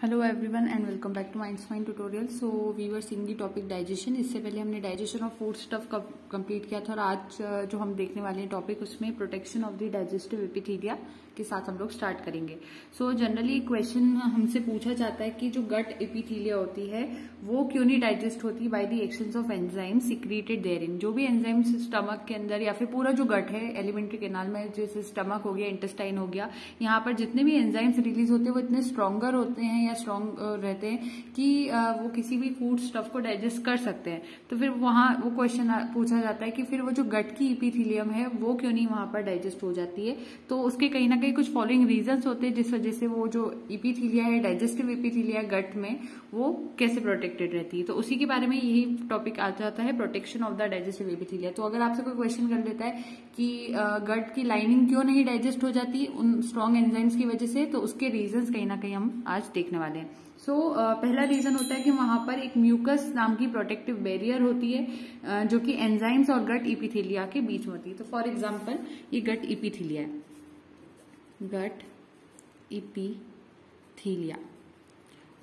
Hello everyone and welcome back to minds mind tutorial. So we were seeing the topic digestion. इससे पहले हमने digestion of food stuff complete किया था और आज जो हम देखने वाले हैं टॉपिक उसमें protection of the digestive epithelia के साथ हम लोग स्टार्ट करेंगे। सो जनरली क्वेश्चन हमसे पूछा जाता है कि जो गट एपिथेलिया होती है वो क्यों नहीं डाइजेस्ट होती by the actions of enzyme secreted therein. जो भी एंजाइम्स स्टमक के अंदर या फिर पूरा जो गट है एलिमेंट्री कैनाल में, जैसे स्टमक हो गया, इंटेस्टाइन हो गया, यहाँ पर जितने भी एंजाइम्स रिलीज होते हैं वो इतने स्ट्रॉन्गर होते हैं या स्ट्रॉन्ग रहते हैं कि वो किसी भी फूड स्टफ को डाइजेस्ट कर सकते हैं। तो फिर वहां वो क्वेश्चन पूछा जाता है कि फिर वो जो गट की एपिथेलियम है वो क्यों नहीं वहां पर डाइजेस्ट हो जाती है। तो उसके कहीं ना कहीं कुछ फॉलोइंग रीजंस होते हैं जिस वजह से वो जो एपिथेलिया है, डाइजेस्टिव एपिथेलिया गट में, वो कैसे प्रोटेक्टेड रहती है। तो उसी के बारे में यही टॉपिक आ जाता है, protection of the digestive epithelia. तो अगर आपसे कोई क्वेश्चन कर लेता है कि गट की लाइनिंग क्यों नहीं डाइजेस्ट हो जाती उन स्ट्रॉन्ग एंजाइम्स की वजह से, तो उसके रीजंस कहीं ना कहीं हम आज देखने वाले हैं। पहला रीजन होता है कि वहां पर एक म्यूकस नाम की प्रोटेक्टिव बैरियर होती है जो कि एंजाइम्स और गट एपिथेलिया के बीच में होती है। तो फॉर एग्जांपल ये गट एपिथेलिया है, गट एपिथेलिया,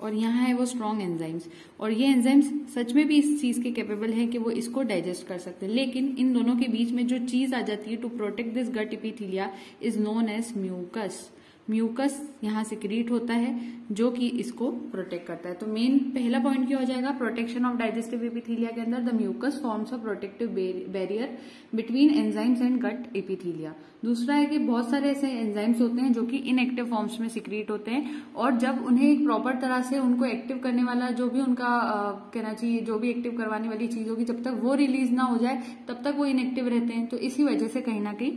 और यहाँ है वो स्ट्रॉन्ग एंजाइम्स, और ये एंजाइम्स सच में भी इस चीज के कैपेबल हैं कि वो इसको डाइजेस्ट कर सकते हैं। लेकिन इन दोनों के बीच में जो चीज आ जाती है to protect this gut epithelia is known as mucus. Mucus यहाँ सिक्रीट होता है जो कि इसको प्रोटेक्ट करता है। तो मेन पहला पॉइंट क्या हो जाएगा, प्रोटेक्शन ऑफ डाइजेस्टिव एपिथेलिया के अंदर the mucus forms a protective barrier between enzymes and gut epithelia. दूसरा है कि बहुत सारे ऐसे एंजाइम्स होते हैं जो कि इनएक्टिव फॉर्म्स में सिक्रीट होते हैं, और जब उन्हें एक प्रॉपर तरह से उनको एक्टिव करने वाला जो भी उनका कहना चाहिए, जो भी एक्टिव करवाने वाली चीज होगी, जब तक वो रिलीज ना हो जाए तब तक वो इनएक्टिव रहते हैं। तो इसी वजह से कहीं ना कहीं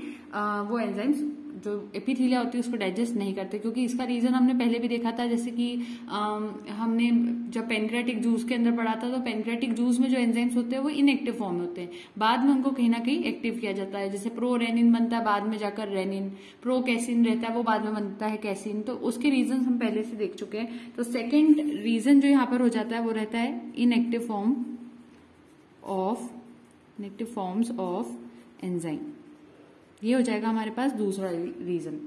वो एंजाइम्स जो एपिथेलिया होती है उसको डाइजेस्ट नहीं करते, क्योंकि इसका रीजन हमने पहले भी देखा था। जैसे कि हमने जब पेनक्रियाटिक जूस के अंदर पढ़ा था, तो पेनक्रियाटिक जूस में जो एंजाइम्स होते हैं वो इनएक्टिव फॉर्म में होते हैं, बाद में उनको कहीं ना कहीं एक्टिव किया जाता है। जैसे प्रो रेनिन बनता है, बाद में जाकर रेनिन, प्रो कैसिन रहता है, वो बाद में बनता है कैसिन। तो उसके रीजन हम पहले से देख चुके हैं। तो सेकेंड रीजन जो यहाँ पर हो जाता है वो रहता है इनएक्टिव फॉर्म्स ऑफ एंजाइम। ये हो जाएगा हमारे पास दूसरा reason.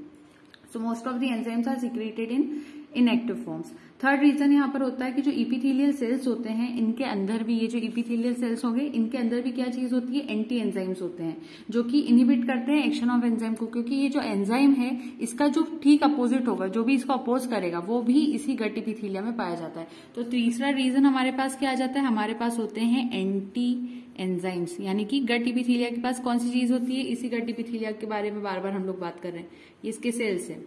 So most of the enzymes are secreted in inactive forms. Third reason यहाँ पर होता है कि जो इपिथेलियल सेल्स होते हैं इनके अंदर भी, ये जो इपिथेलियल सेल्स होंगे इनके अंदर भी क्या चीज होती है, एंटी एंजाइम्स होते हैं जो कि इनहिबिट करते हैं एक्शन ऑफ एंजाइम को। क्योंकि ये जो एंजाइम है इसका जो ठीक अपोजिट होगा, जो भी इसको अपोज करेगा, वो भी इसी गट एपिथेलिया में पाया जाता है। तो तीसरा रीजन हमारे पास क्या आ जाता है, हमारे पास होते हैं एंटी एंजाइम्स। यानी कि गट एपिथेलिया के पास कौन सी चीज होती है, इसी गट एपिथेलिया के बारे में बार बार हम लोग बात कर रहे हैं, ये इसके सेल्स है,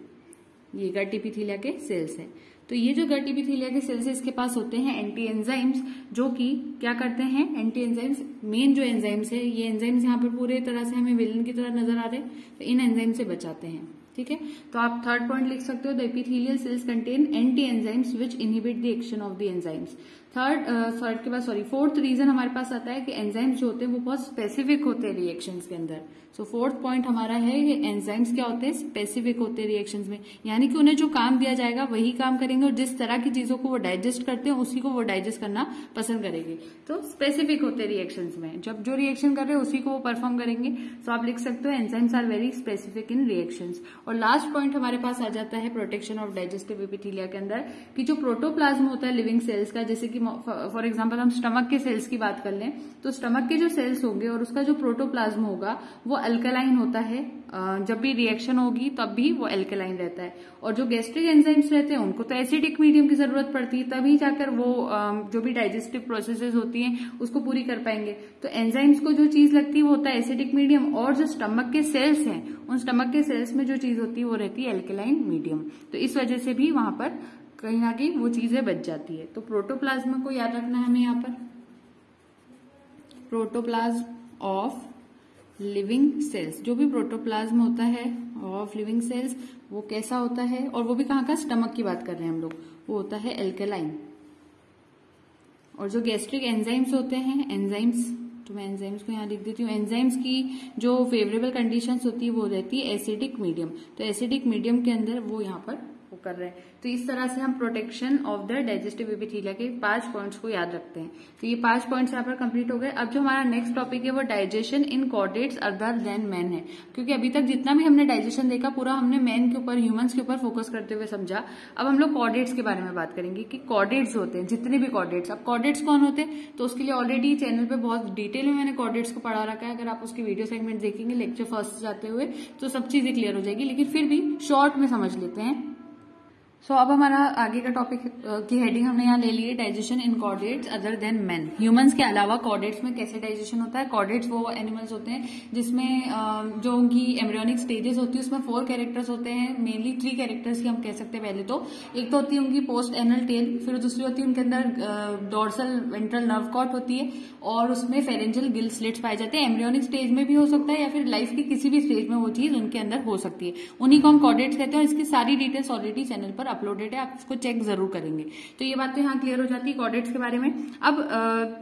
ये गट एपिथेलिया के सेल्स है। तो ये जो गट एपिथेलिया के सेल्स है इसके पास होते हैं एंटी एंजाइम्स जो कि क्या करते हैं, एंटी एंजाइम्स, मेन जो एंजाइम्स है, ये एंजाइम्स यहाँ पर पूरे तरह से हमें विलन की तरह नजर आ रहे हैं, तो इन एंजाइम से बचाते हैं। ठीक है, तो आप थर्ड पॉइंट लिख सकते हो, the epithelial cells contain anti enzymes which inhibit the action of the enzymes. Fourth reason हमारे पास आता है कि एंजाइम्स जो होते हैं वो बहुत स्पेसिफिक होते हैं रिएक्शंस के अंदर। सो फोर्थ पॉइंट हमारा है कि एंजाइम्स क्या होते हैं, स्पेसिफिक होते हैं रिएक्शंस में, यानी कि उन्हें जो काम दिया जाएगा वही काम करेंगे, और जिस तरह की चीजों को वो डाइजेस्ट करते हैं उसी को वो डाइजेस्ट करना पसंद करेंगे। तो स्पेसिफिक होते हैं रिएक्शंस में, जब जो रिएक्शन कर रहे हैं उसी को वो परफॉर्म करेंगे। सो आप लिख सकते हो enzymes are very specific in reactions. और लास्ट पॉइंट हमारे पास आ जाता है प्रोटेक्शन ऑफ डाइजेस्टिव एपिथेलिया के अंदर, कि जो प्रोटोप्लाज्म होता है लिविंग सेल्स का, जैसे कि फॉर एग्जांपल हम स्टमक के सेल्स की बात कर लें, तो स्टमक के जो सेल्स होंगे और उसका जो प्रोटोप्लाज्म होगा वो अल्कलाइन होता है। जब भी रिएक्शन होगी तब भी वो अल्कलाइन रहता है, और जो गैस्ट्रिक एंजाइम्स रहते हैं उनको तो एसिडिक मीडियम की जरूरत पड़ती है, तभी जाकर वो जो भी डाइजेस्टिव प्रोसेसेस होती हैं उसको पूरी कर पाएंगे। तो एंजाइम्स को जो चीज लगती है वो होता है एसिडिक मीडियम, और जो स्टमक के सेल्स हैं उन स्टमक के सेल्स में जो चीज होती है वो रहती है अल्कलाइन मीडियम। तो इस वजह से भी वहां पर कहीं ना कहीं वो चीजें बच जाती है। तो प्रोटोप्लाज्म को याद रखना है हमें यहाँ पर, प्रोटोप्लाज्म ऑफ लिविंग सेल्स। जो भी प्रोटोप्लाज्म होता है ऑफ लिविंग सेल्स वो कैसा होता है, और वो भी कहाँ का, स्टमक की बात कर रहे हैं हम लोग, वो होता है एल्केलाइन। और जो गैस्ट्रिक एंजाइम्स होते हैं, एंजाइम्स, तो मैं एंजाइम्स को यहाँ लिख देती हूँ, एंजाइम्स की जो फेवरेबल कंडीशंस होती है वो रहती है एसिडिक मीडियम। तो एसिडिक मीडियम के अंदर वो यहाँ पर वो कर रहे हैं। तो इस तरह से हम protection of the digestive epithelia के 5 पॉइंट्स को याद रखते हैं। तो ये 5 पॉइंट्स यहाँ पर कंप्लीट हो गए। अब जो हमारा नेक्स्ट टॉपिक है वो डाइजेशन इन कॉर्डेट्स अदर देन मैन है, क्योंकि अभी तक जितना भी हमने डाइजेशन देखा पूरा हमने मैन के ऊपर, ह्यूमंस के ऊपर फोकस करते हुए समझा। अब हम लोग कॉर्डेट्स के बारे में बात करेंगे कि कॉर्डेट्स होते हैं, जितने भी कॉर्डेट्स। अब कॉर्डेट्स कौन होते हैं, तो उसके लिए ऑलरेडी चैनल पे बहुत डिटेल में मैंने कॉर्डेट्स को पढ़ा रखा है। अगर आप उसके वीडियो सेगमेंट देखेंगे लेक्चर फर्स्ट जाते हुए तो सब चीजें क्लियर हो जाएगी, लेकिन फिर भी शॉर्ट में समझ लेते हैं। सो अब हमारा आगे का टॉपिक की हेडिंग हमने यहाँ ले ली है, डाइजेशन इन chordates other than man. Humans के अलावा कॉर्डेट्स में कैसे डाइजेशन होता है। कॉर्डेट्स वो एनिमल्स होते हैं जिसमें जो उनकी एम्ब्रियोनिक स्टेजेस होती है उसमें 4 कैरेक्टर्स होते हैं, मेनली 3 कैरेक्टर्स की हम कह सकते हैं। पहले तो एक तो होती है उनकी पोस्ट एनल टेल, फिर दूसरी होती है उनके अंदर डोर्सल वेंट्रल नर्व कॉर्ड होती है और उसमें फेरेंजियल गिल स्लिट्स पाए जाते हैं। एम्ब्रियोनिक स्टेज में भी हो सकता है या फिर लाइफ की किसी भी स्टेज में वो चीज उनके अंदर हो सकती है, उन्हीं को हम कॉर्डेट्स कहते हैं। इसकी सारी डिटेल्स ऑलरेडी चैनल पर अपलोडेड है, आप उसको चेक जरूर करेंगे। तो ये बात तो यहाँ क्लियर हो जाती है कॉर्डेट्स के बारे में। अब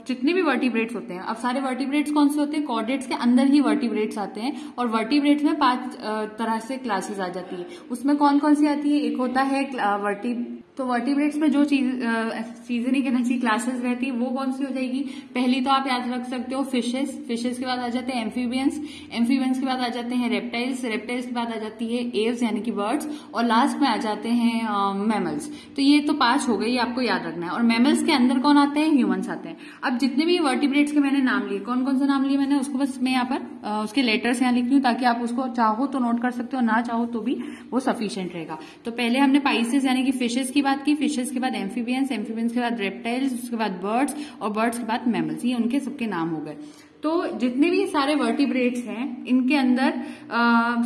जितने भी वर्टिब्रेट्स होते हैं, अब सारे वर्टिब्रेट्स कौन से होते हैं, कॉर्डेट्स के अंदर ही वर्टिब्रेट्स आते हैं और वर्टिब्रेट्स में 5 तरह से क्लासेस आ जाती है। उसमें कौन कौन सी आती है, एक होता है तो वर्टिब्रेट्स में जो चीजें नहीं कहना चाहिए क्लासेस रहती है वो कौन सी हो जाएगी। पहली तो आप याद रख सकते हो फिशेस, फिशेस के बाद आ जाते हैं एम्फीबियंस, एम्फीबियंस के बाद आ जाते हैं रेप्टाइल्स, रेप्टाइल्स के बाद आ जाती है एव्स यानी कि बर्ड्स, और लास्ट में आ जाते हैं मैमल्स। तो ये तो 5 हो गए, ये आपको याद रखना है। और मैमल्स के अंदर कौन आते हैं, ह्यूमंस आते हैं। अब जितने भी वर्टिब्रेट्स के मैंने नाम लिए, कौन कौन से नाम लिए मैंने, उसको बस मैं यहाँ पर उसके लेटर्स यहाँ लिख रही हूँ ताकि आप उसको चाहो तो नोट कर सकते हो, ना चाहो तो भी वो सफिशियंट रहेगा। तो पहले हमने पाइसेस यानी कि फिशेस की बात की, फिशेस के बाद एम्फीबियंस, एम्फीबियंस के बाद रेप्टाइल्स, उसके बाद बर्ड्स और बर्ड्स के बाद मैमल्स। ये उनके सबके नाम हो गए। तो जितने भी सारे वर्टिब्रेट्स हैं इनके अंदर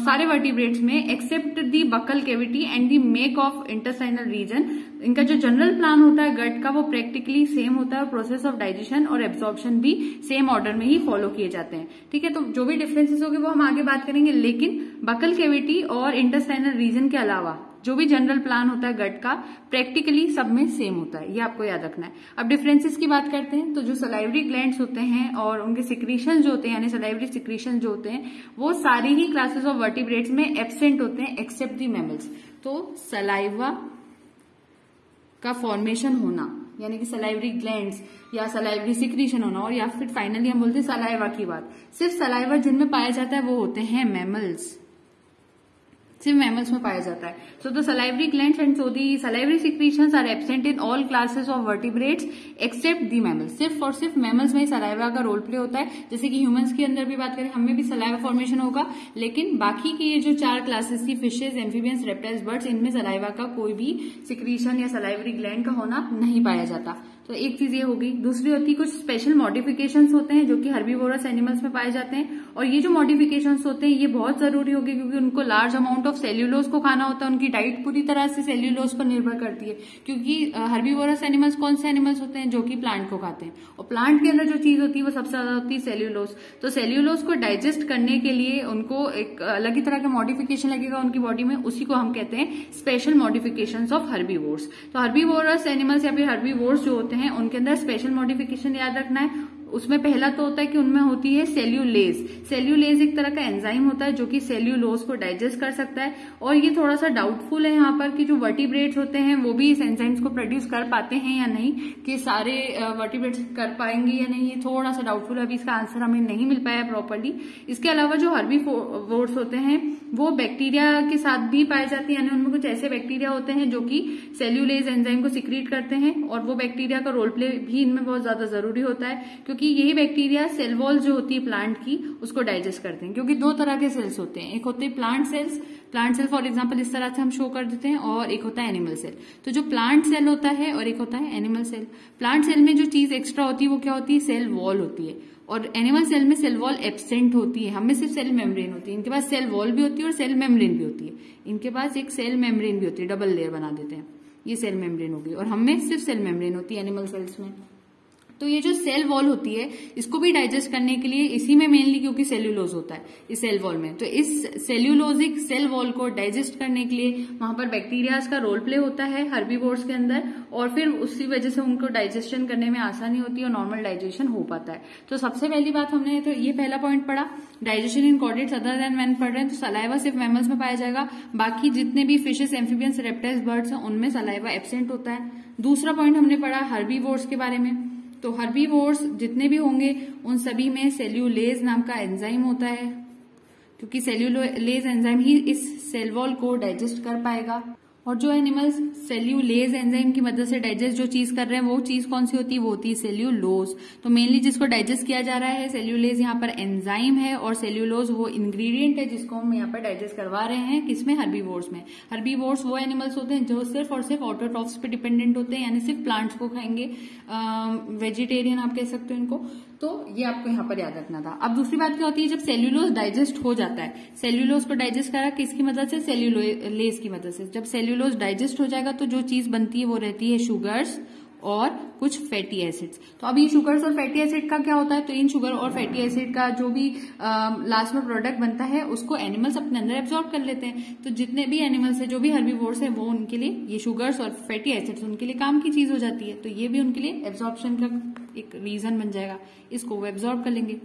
सारे वर्टिब्रेट्स में except the buccal cavity and the make of intestinal region, इनका जो जनरल प्लान होता है गट का वो प्रैक्टिकली सेम होता है और प्रोसेस ऑफ डाइजेशन और एब्जॉर्प्शन भी सेम ऑर्डर में ही फॉलो किए जाते हैं। ठीक है, तो जो भी डिफरेंसेस होंगे वो हम आगे बात करेंगे, लेकिन बकल कैविटी और इंटेस्टाइनल रीजन के अलावा जो भी जनरल प्लान होता है गट का प्रैक्टिकली सब में सेम होता है, ये आपको याद रखना है। अब डिफरेंसेस की बात करते हैं, तो जो सलाइवरी ग्लैंड्स होते हैं और उनके सिक्रीशन जो होते हैं यानी सलाइवरी सिक्रीशन जो होते हैं वो सारी ही क्लासेस ऑफ वर्टिब्रेट्स में एब्सेंट होते हैं एक्सेप्ट दी मैमल्स। तो सलाइवा का फॉर्मेशन होना यानी कि सलाइवरी ग्लैंड्स या सलाइवरी सिक्रीशन होना, और या फिर फाइनली हम बोलते हैं सलाइवा की बात, सिर्फ सलाइवा जिनमें पाया जाता है वो होते हैं मैमल्स, सिर्फ मैमल्स में पाया जाता है। So the salivary glands and so the salivary secretions are absent in all classes of vertebrates except the mammals. सिर्फ और सिर्फ मैमल्स में ही सलाइवा का रोल प्ले होता है। जैसे कि ह्यूमंस के अंदर भी बात करें, हमें भी सलाइवा फॉर्मेशन होगा, लेकिन बाकी की ये जो 4 क्लासेस की फिशेज, एम्फीबियंस, रेप्टाइल्स, बर्ड्स, इनमें सलाइवा का कोई भी सिक्रीशन या सलाइवरी ग्लैंड का होना नहीं पाया जाता। तो एक चीज ये होगी। दूसरी होती है कुछ स्पेशल मॉडिफिकेशंस होते हैं जो कि हर्बीवोरस एनिमल्स में पाए जाते हैं, और ये जो मॉडिफिकेशंस होते हैं ये बहुत जरूरी होगी क्योंकि उनको लार्ज अमाउंट ऑफ सेल्यूलोज को खाना होता है। उनकी डाइट पूरी तरह से सेल्यूलोज पर निर्भर करती है, क्योंकि हर्बीवोरस एनिमल्स कौन से एनिमल्स होते हैं, जो कि प्लांट को खाते हैं, और प्लांट के अंदर जो चीज होती है वो सबसे ज्यादा होती है सेल्यूलोज। तो सेल्यूलोज को डाइजेस्ट करने के लिए उनको एक अलग ही तरह का मॉडिफिकेशन लगेगा उनकी बॉडी में, उसी को हम कहते हैं स्पेशल मॉडिफिकेशंस ऑफ हर्बीवोर्स। तो हर्बीवोरस एनिमल्स या फिर हर्बीवोर्स जो होते हैं उनके अंदर स्पेशल मॉडिफिकेशन याद रखना है। उसमें पहला तो होता है कि उनमें होती है सेल्यूलेज। सेल्यूलेज एक तरह का एंजाइम होता है जो कि सेल्यूलोज को डाइजेस्ट कर सकता है, और ये थोड़ा सा डाउटफुल है यहाँ पर कि जो वर्टिब्रेट्स होते हैं वो भी इस एंजाइम्स को प्रोड्यूस कर पाते हैं या नहीं, कि सारे वर्टिब्रेट्स कर पाएंगे या नहीं, ये थोड़ा सा डाउटफुल है। अभी इसका आंसर हमें नहीं मिल पाया प्रॉपरली। इसके अलावा जो हर्बीवोर्स होते हैं वो बैक्टीरिया के साथ भी पाए जाते हैं, यानी उनमें कुछ ऐसे बैक्टीरिया होते हैं जो कि सेल्यूलेज एंजाइम को सिक्रीट करते हैं, और वो बैक्टीरिया का रोल प्ले भी इनमें बहुत ज्यादा जरूरी होता है, क्योंकि यही बैक्टीरिया सेल वॉल जो होती है प्लांट की उसको डाइजेस्ट करते हैं। क्योंकि 2 तरह के सेल्स होते हैं, एक होते हैं प्लांट सेल फॉर एग्जांपल इस तरह से हम शो कर देते हैं, और एक होता है एनिमल सेल। तो जो प्लांट सेल होता है और एक होता है एनिमल सेल। प्लांट सेल में जो चीज एक्स्ट्रा होती है वो क्या होती है, सेल वॉल होती है, और एनिमल सेल में सेल वॉल एब्सेंट होती है। हमें सिर्फ सेल मेम्ब्रेन होती है, इनके पास सेल वॉल भी होती है और सेल मेम्ब्रेन भी होती है। इनके पास एक सेल मेम्ब्रेन भी होती है, डबल लेयर बना देते हैं, ये सेल मेम्ब्रेन होगी, और हमें सिर्फ सेल मेम्ब्रेन होती है एनिमल सेल्स में। तो तो ये जो सेल वॉल होती है इसको भी डाइजेस्ट करने के लिए इसी में मेनली क्योंकि सेल्यूलोज होता है इस सेल वॉल में, तो इस सेल्यूलोजिक सेल वॉल को डाइजेस्ट करने के लिए वहां पर बैक्टीरियाज का रोल प्ले होता है हर्बीवोर्स के अंदर, और फिर उसी वजह से उनको डाइजेशन करने में आसानी होती है और नॉर्मल डाइजेशन हो पाता है। तो सबसे पहली बात हमने तो ये पहला पॉइंट पढ़ा, डाइजेशन इन कॉर्डेट्स अदर देन मैन पढ़ रहे हैं तो सलाइवा सिर्फ मैमल्स में पाया जाएगा, बाकी जितने भी फिशेस, एम्फीबियंस, रेप्टाइल्स, बर्ड्स हैं उनमें सलाइवा एब्सेंट होता है। दूसरा पॉइंट हमने पढ़ा हर्बीवोर्स के बारे में, तो हर्बीवोर्स जितने भी होंगे उन सभी में सेल्यूलेज नाम का एंजाइम होता है, क्योंकि सेल्यूलेज एंजाइम ही इस सेल वॉल को डाइजेस्ट कर पाएगा। और जो एनिमल्स सेल्यूलेज एंजाइम की मदद से डाइजेस्ट जो चीज कर रहे हैं वो चीज कौन सी होती है, वो होती है सेल्यूलोज। तो मेनली जिसको डाइजेस्ट किया जा रहा है सेल्यूलेज यहाँ पर एंजाइम है और सेल्यूलोज वो इंग्रेडिएंट है जिसको हम यहाँ पर डाइजेस्ट करवा रहे हैं, किसमें, हर्बीवोर्स में। हर्बीवोर्स वो एनिमल्स होते हैं जो सिर्फ और सिर्फ ऑटोट्रॉफ्स पे डिपेंडेंट होते हैं, यानी सिर्फ प्लांट्स को खाएंगे, वेजिटेरियन आप कह सकते हो इनको। तो ये आपको यहाँ पर याद रखना था। अब दूसरी बात क्या होती है, जब सेल्यूलोज डाइजेस्ट हो जाता है, सेल्यूलोज को डाइजेस्ट करा किसकी मदद से, सेल्यूलेज की मदद से। जब सेल्यूलोज डाइजेस्ट हो जाएगा तो जो चीज बनती है वो रहती है शुगर्स और कुछ फैटी एसिड्स। तो अब ये शुगर्स और फैटी एसिड का क्या होता है, तो इन शुगर और फैटी एसिड का जो भी लास्ट में प्रोडक्ट बनता है उसको एनिमल्स अपने अंदर एब्जॉर्ब कर लेते हैं। तो जितने भी एनिमल्स है, जो भी हर्बीवोर्स है, वो उनके लिए ये शुगर्स और फैटी एसिड्स उनके लिए काम की चीज हो जाती है, तो ये भी उनके लिए एब्जॉर्प्शन का एक रीजन बन जाएगा, इसको वो एब्जॉर्ब कर लेंगे।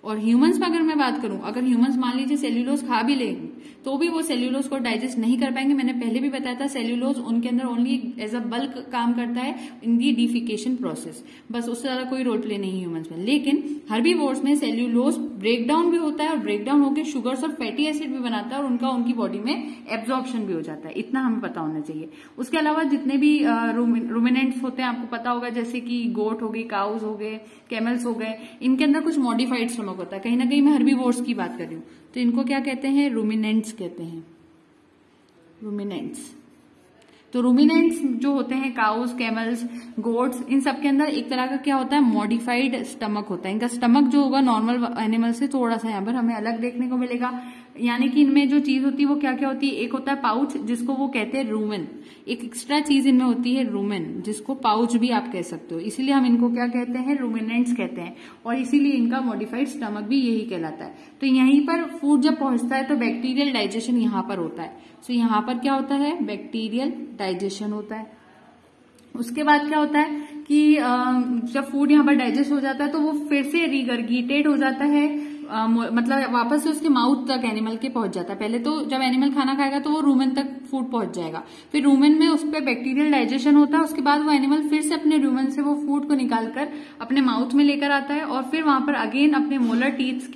और ह्यूमंस में अगर मैं बात करूं, अगर ह्यूमंस मान लीजिए सेल्यूलोज खा भी लेंगे तो भी वो सेल्यूलोज को डाइजेस्ट नहीं कर पाएंगे। मैंने पहले भी बताया था सेल्यूलोज उनके अंदर ओनली एज अ बल्क काम करता है इन दी डिफिकेशन प्रोसेस, बस उससे ज्यादा कोई रोल प्ले नहीं ह्यूमंस में। लेकिन हर्बीवोर्स में सेल्यूलोज ब्रेकडाउन भी होता है और ब्रेकडाउन होकर शुगर्स और फैटी एसिड भी बनाता है और उनका उनकी बॉडी में एब्जॉर्प्शन भी हो जाता है, इतना हमें पता होना चाहिए। उसके अलावा जितने भी रूमिनेंट्स होते हैं आपको पता होगा, जैसे कि गोट हो गई, काउज हो गए, कैमल्स हो गए, इनके अंदर कुछ मॉडिफाइड स्टमक होता है। कहीं ना कहीं मैं हर्बीवोर्स की बात कर रही हूँ, तो इनको क्या कहते हैं, रूमिनेंट्स कहते हैं, रूमिनेंट्स। तो रूमिनेंट्स जो होते हैं काउस, कैमल्स, गोट्स, इन सब के अंदर एक तरह का क्या होता है, मॉडिफाइड स्टमक होता है। इनका स्टमक जो होगा नॉर्मल एनिमल से थोड़ा सा यहाँ पर हमें अलग देखने को मिलेगा, यानी कि इनमें जो चीज होती है वो क्या क्या होती है, एक होता है पाउच जिसको वो कहते हैं रूमेन, एक एक्स्ट्रा चीज इनमें होती है रूमेन जिसको पाउच भी आप कह सकते हो, इसीलिए हम इनको क्या कहते हैं, रूमिनेंट्स कहते हैं, और इसीलिए इनका मॉडिफाइड स्टमक भी यही कहलाता है। तो यहीं पर फूड जब पहुंचता है तो बैक्टीरियल डाइजेशन यहाँ पर होता है। सो यहाँ पर क्या होता है, बैक्टीरियल डाइजेशन होता है। उसके बाद क्या होता है कि जब फूड यहाँ पर डाइजेस्ट हो जाता है तो वो फिर से रिगर्गिटेट हो जाता है, मतलब वापस से उसके माउथ तक एनिमल के पहुंच जाता है। पहले तो जब एनिमल खाना खाएगा तो वो रूमेन तक फूड पहुंच जाएगा, फिर रूमेन में उस पर बैक्टीरियल डाइजेशन होता है, उसके बाद वो एनिमल फिर से अपने रूमेन से वो फूड को निकालकर अपने माउथ में लेकर आता है और फिर वहां पर अगेन अपने मोलर टीथ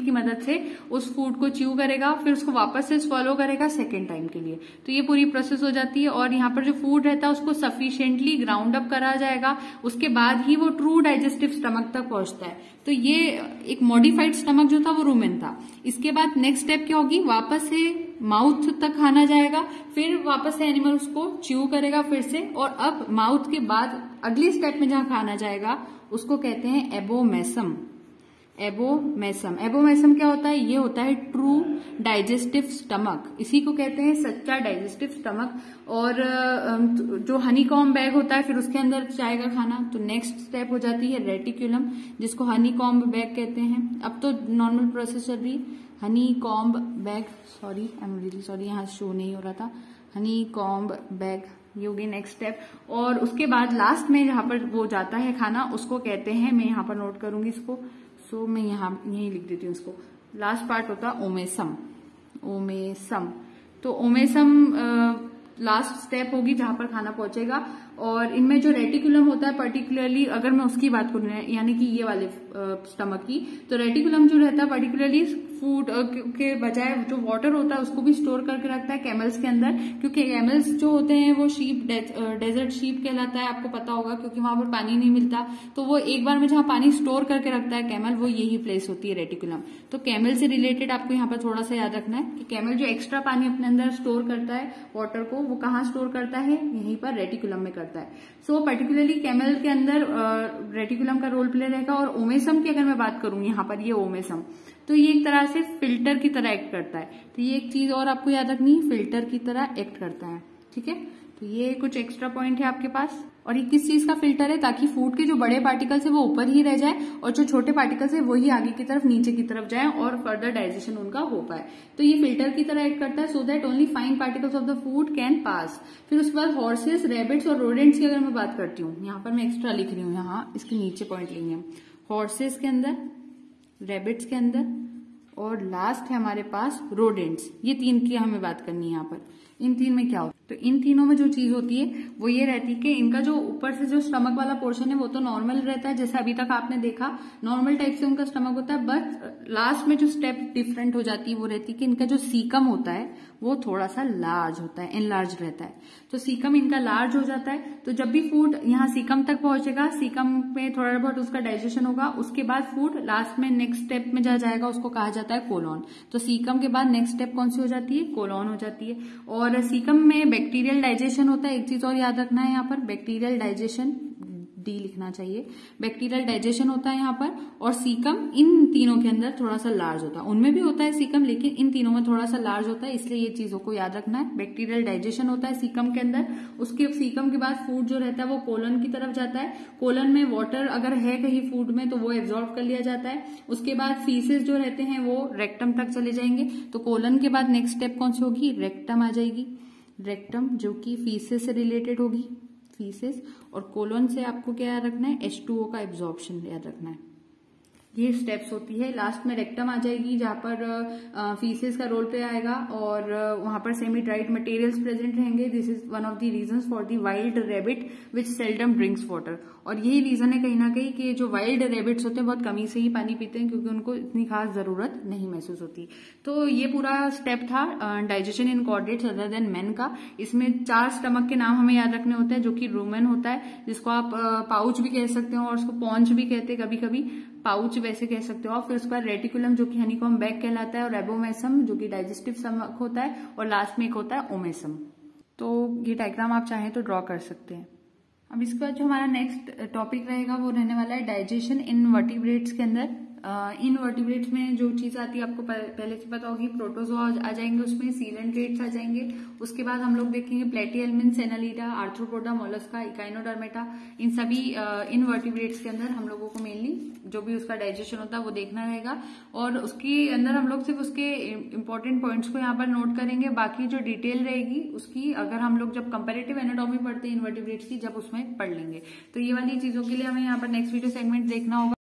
की मदद से उस फूड को च्यू करेगा, फिर उसको वापस से स्वॉलो करेगा सेकेंड टाइम के लिए। तो ये पूरी प्रोसेस हो जाती है और यहाँ पर जो फूड रहता है उसको सफिशिएंटली ग्राउंड अप करा जाएगा, उसके बाद ही वो ट्रू डाइजेस्टिव स्टमक तक पहुंचता है। तो ये एक मॉडिफाइड स्टमक जो था वो रूमेन था। इसके बाद नेक्स्ट स्टेप क्या होगी, वापस से माउथ तक खाना जाएगा, फिर वापस से एनिमल उसको च्यू करेगा फिर से, और अब माउथ के बाद अगली स्टेप में जहां खाना जाएगा उसको कहते हैं एबोमेसम। एबोमेसम, एबोमेसम क्या होता है, ये होता है ट्रू डाइजेस्टिव स्टमक, इसी को कहते हैं सच्चा डाइजेस्टिव स्टमक। और जो हनीकॉम्ब बैग होता है फिर उसके अंदर जाएगा खाना, तो नेक्स्ट स्टेप हो जाती है रेटिकुलम, जिसको हनीकॉम्ब बैग कहते हैं। अब तो नॉर्मल प्रोसेस चल रही, honeycomb bag, sorry I am really sorry, यहाँ शो नहीं हो रहा था, हनीकॉम्ब बैग, ये होगी नेक्स्ट स्टेप। और उसके बाद लास्ट में जहां पर वो जाता है खाना उसको कहते हैं, मैं यहाँ पर नोट करूंगी इसको, सो मैं यहाँ यही लिख देती हूँ इसको, लास्ट पार्ट होता है ओमेसम। ओमेसम, तो ओमेसम लास्ट स्टेप होगी जहां पर खाना पहुंचेगा। और इनमें जो रेटिकुलम होता है पर्टिकुलरली, अगर मैं उसकी बात करूँ यानी कि ये वाले स्टमक की, तो रेटिकुलम जो रहता है पर्टिकुलरली फूड के बजाय जो वाटर होता है उसको भी स्टोर करके रखता है कैमल्स के अंदर, क्योंकि कैमल्स जो होते हैं वो शीप, डेजर्ट शीप कहलाता है, आपको पता होगा, क्योंकि वहां पर पानी नहीं मिलता, तो वो एक बार में जहां पानी स्टोर करके रखता है कैमल, वो यही प्लेस होती है रेटिकुलम। तो कैमल से रिलेटेड आपको यहाँ पर थोड़ा सा याद रखना है कि कैमल जो एक्स्ट्रा पानी अपने अंदर स्टोर करता है वाटर को, वो कहाँ स्टोर करता है, यहीं पर रेटिकुलम में करता है। सो पर्टिकुलरली कैमल के अंदर रेटिकुलम का रोल प्ले रहेगा। और ओमेसम की अगर मैं बात करूं, यहाँ पर ये ओमेसम, तो ये एक तरह से फिल्टर की तरह एक्ट करता है। तो ये एक चीज और आपको याद रखनी है, फिल्टर की तरह एक्ट करता है, ठीक है। तो ये कुछ एक्स्ट्रा पॉइंट है आपके पास। और ये किस चीज का फिल्टर है, ताकि फूड के जो बड़े पार्टिकल्स है वो ऊपर ही रह जाए और जो छोटे पार्टिकल्स है वही आगे की तरफ नीचे की तरफ जाए और फर्दर डाइजेशन उनका हो पाए। तो ये फिल्टर की तरह एक्ट करता है so that only fine particles of the food can pass. फिर उसके बाद हॉर्सेस, रैबिट्स और रोडेंट्स की अगर मैं बात करती हूँ, यहाँ पर मैं एक्स्ट्रा लिख रही हूँ, यहाँ इसके नीचे पॉइंट लेंगे हम। हॉर्सेस के अंदर, रैबिट्स के अंदर और लास्ट है हमारे पास रोडेंट्स। ये 3 की हमें बात करनी है यहाँ पर। इन 3 में क्या होता है, तो इन तीनों में जो चीज होती है वो ये रहती है कि इनका जो ऊपर से जो स्टमक वाला पोर्शन है वो तो नॉर्मल रहता है, जैसे अभी तक आपने देखा नॉर्मल टाइप से उनका स्टमक होता है। बट लास्ट में जो स्टेप डिफरेंट हो जाती है वो रहती है कि इनका जो सीकम होता है वो थोड़ा सा लार्ज होता है, एनलार्ज रहता है। तो सीकम इनका लार्ज हो जाता है, तो जब भी फूड यहाँ सीकम तक पहुंचेगा, सीकम में थोड़ा बहुत उसका डाइजेशन होगा, उसके बाद फूड लास्ट में नेक्स्ट स्टेप में जाएगा, उसको कहा जाता है कोलॉन। तो सीकम के बाद नेक्स्ट स्टेप कौन सी हो जाती है, कोलॉन हो जाती है। और सीकम में बैक्टीरियल डाइजेशन होता है। एक चीज और याद रखना है यहाँ पर, बैक्टीरियल डाइजेशन, डी लिखना चाहिए, बैक्टीरियल डाइजेशन होता है यहाँ पर। और सीकम इन तीनों के अंदर थोड़ा सा लार्ज होता है, उनमें भी होता है सीकम लेकिन इन तीनों में थोड़ा सा लार्ज होता है, इसलिए ये चीजों को याद रखना है। बैक्टीरियल डाइजेशन होता है सीकम के अंदर, उसके सीकम के बाद फूड जो रहता है वो कोलन की तरफ जाता है। कोलन में वाटर अगर है कहीं फूड में तो वो एब्जॉर्ब कर लिया जाता है। उसके बाद फीसेस जो रहते हैं वो रेक्टम तक चले जाएंगे। तो कोलन के बाद नेक्स्ट स्टेप कौन सी होगी, रेक्टम आ जाएगी। रेक्टम जो कि फीसेस से रिलेटेड होगी, फीसेस। और कोलन से आपको क्या याद रखना है, H2O का एब्जॉर्प्शन याद रखना है। ये स्टेप्स होती है। लास्ट में रेक्टम आ जाएगी जहां पर फीसेस का रोल प्ले आएगा और वहां पर सेमी ड्राइड मटेरियल्स प्रेजेंट रहेंगे। This is one of the reasons for the wild rabbit which seldom drinks water. और यही रीजन है कहीं ना कहीं कि जो वाइल्ड रैबिट्स होते हैं बहुत कमी से ही पानी पीते हैं, क्योंकि उनको इतनी खास जरूरत नहीं महसूस होती। तो ये पूरा स्टेप था डाइजेशन इन कॉर्डेट्स अदर देन मेन का। इसमें 4 स्टमक के नाम हमें याद रखने होते हैं, जो कि रूमेन होता है, जिसको आप पाउच भी कह सकते हो और उसको पॉन्च भी कहते हैं, कभी कभी पाउच वैसे कह सकते हो। फिर उसके बाद रेटिकुलम जो कि हनीकॉम बैग कहलाता है, और एबोमेसम जो कि डाइजेस्टिव स्टमक होता है, और लास्ट में एक होता है ओमेसम। तो ये डायग्राम आप चाहें तो ड्रॉ कर सकते हैं। अब इसके बाद जो हमारा नेक्स्ट टॉपिक रहेगा वो रहने वाला है डाइजेशन इन वर्टिब्रेट्स के अंदर। इन वर्टिब्रेट्स में जो चीज आती है आपको पहले से पता होगी, प्रोटोजोआ आ जाएंगे, उसमें सीलेंट्रेट्स आ जाएंगे। उसके बाद हम लोग देखेंगे प्लेटिहेल्मिन्थ्स, एनालिडा, आर्थ्रोपोडा, मोलस्का, इकाइनोडर्मेटा। इन सभी इन वर्टिब्रेट्स के अंदर हम लोगों को मेनली जो भी उसका डाइजेशन होता है वो देखना रहेगा। और उसके अंदर हम लोग सिर्फ उसके इंपॉर्टेंट पॉइंट्स को यहाँ पर नोट करेंगे, बाकी जो डिटेल रहेगी उसकी अगर हम लोग जब कंपैरेटिव एनाटॉमी पढ़ते हैं इनवर्टिब्रेट्स की, जब उसमें पढ़ लेंगे। तो ये वाली चीजों के लिए हमें यहाँ पर नेक्स्ट वीडियो सेगमेंट देखना होगा।